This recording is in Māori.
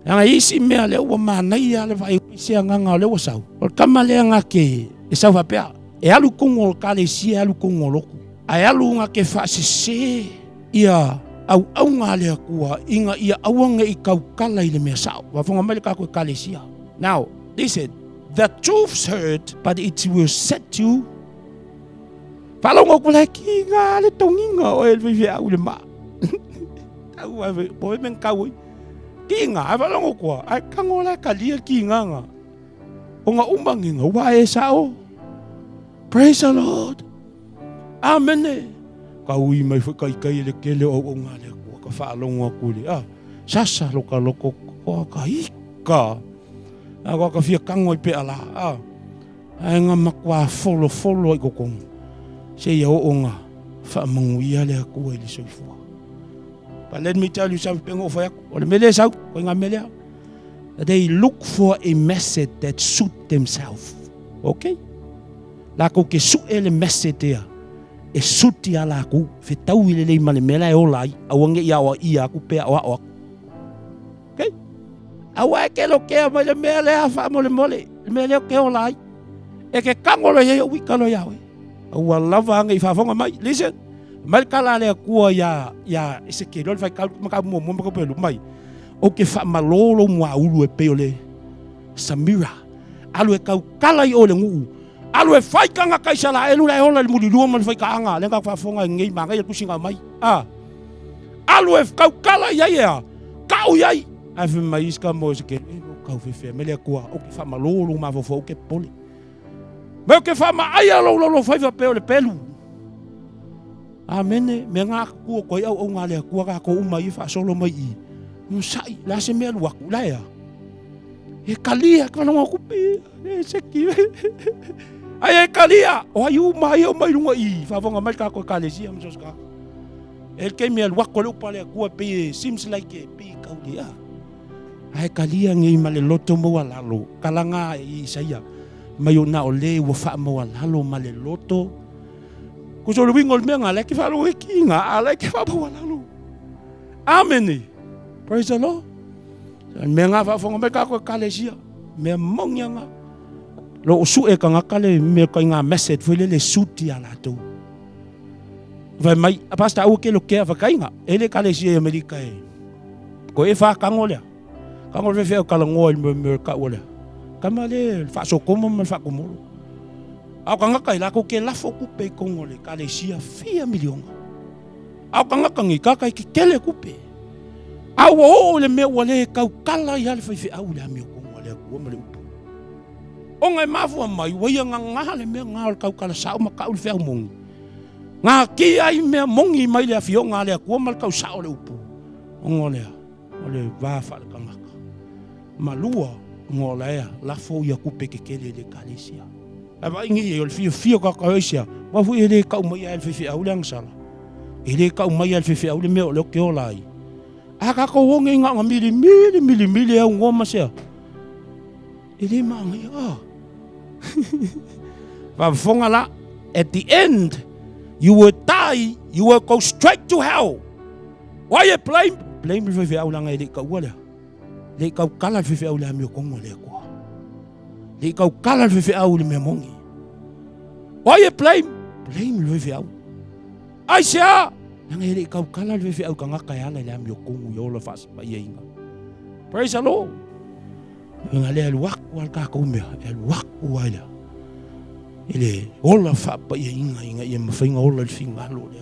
Anga isi mea le ua manai ale vai isi nganga le ua sau. O kama le anga ke e sau va pea. E alu kongo kale si alu kongo loku. Ai alu nga ke faasese ia au nga le kua inga ia awanga I kau kala I le mea sau. Wa fonga mai ka ko kale si. Now, listen. The truth's hurt, but it will set you. Faalogo ko le ki nga le tonginga o el vive au le ma. Au ave po men kaui. Ki nga faalogo ko ai kangola kalia ki nga. O nga umbanginga wa e sao. Praise the Lord. Amen. Kaui mai fa kai le kele o nga le ko ka faalogo ko le. Sasa loko ko ka ika. Ako ka fia kango I pe ala. Ai nga makwa folo I kokong. Se ia o nga fa manguia le aku I le soifua. But let me tell you something pengo fa o le mele sau ko nga mele. They look for a message that suit themselves. Okay? La ko ke su ele message dia. E suti ala ku fetaui le male mela e olai awange ia wa ia ku pe wa. Okay? Awa ke lo ke mo le mele fa mo le mole. Le mele ke olai. E ke kangolo ye wi kalo yawe. Awa lava ngai fa fonga mai. Listen. Mal kala le ku ya ese ke lo fa ka mo ko pelu mai. O ke fa malolo mo ulu e peole. Samira. Alu e kau kala I ole ngu. Alu e fai kanga kaisala elu la ola le muli lua mal fai kanga. Lenga fa fonga ngai manga ya kusinga mai. Alu e kau kala ya. Kau yai. Ave mai iska mo se ke kau fe mele ku o ke fa malolo ma fo ke poli. Me ke fa ma ai lo fai fa peole pelu. Amen. Me nga ku ko au ngale ku ka ko umai fa solo mai I. Sai la se me lu aku la ya. E kalia ka no ku pe. E se ki. Ai e kalia. O ayu mai o mai lunga I. Fa vonga mai ka ko kalesia mo ska. El ke me lu aku le pale ku pe seems like e pe ka dia. Ai kalia ngi male loto mo lalo. Kalanga I saia. Mai o na o le wo fa mo lalo male loto. Ku so lu wingol me nga le ki fa lo ki nga ale ki fa mo lalo. Amen. Praise the Lord. Me nga fa fonga me ka ko kalesia. Me mongya nga. Lo su e ka nga kale me ka nga message fo le suti ala to. Vai mai pasta o ke lo ke fa kainga. Ele kalesia Amerika e. Ko e fa kangola. Kangola fe ka ngol me ka ola. Kamale fa so como me fa como. Au ka nga kai la ko ke la fo ku pe kongole kalesia 4 million. Au ka nga ngi ka kai ki kele ku pe. Awo le me wale kau kala ya le fe au le mi ko wale ko me le upu. O ngai mafu mai wa ya nga le me nga kau kala sa ma kau le fe mong. Nga ki ai me mongi mai le afio nga le ko mal kau sa le upu. Ngole ole va fa ka nga. Malua ngola ya la fo ya ku pe ke kele le kalesia. Aba ingi e le fio ka kaisia. Wa fu ele kau mai le fe au le sala. Ele kau mai le fe au le me o le ke olai. Aka ko wonge nga mili au ngoma sea. Ele mangi But fonga la at the end you will die, you will go straight to hell. Why you blame le au langa ele ka wala. Le ka kala fe au la mi ko ngole ko. Le ka kala fe au le me mongi. Why you blame le au. Aisha nang ele kau kala le fe au kanga kaya la mi ko yo lo fas pa yenga. Praise the Lord. Ngale el wak wal ka ko me el wak wala. Ele ola fa pa yenga inga ye mfinga ola finga lo le.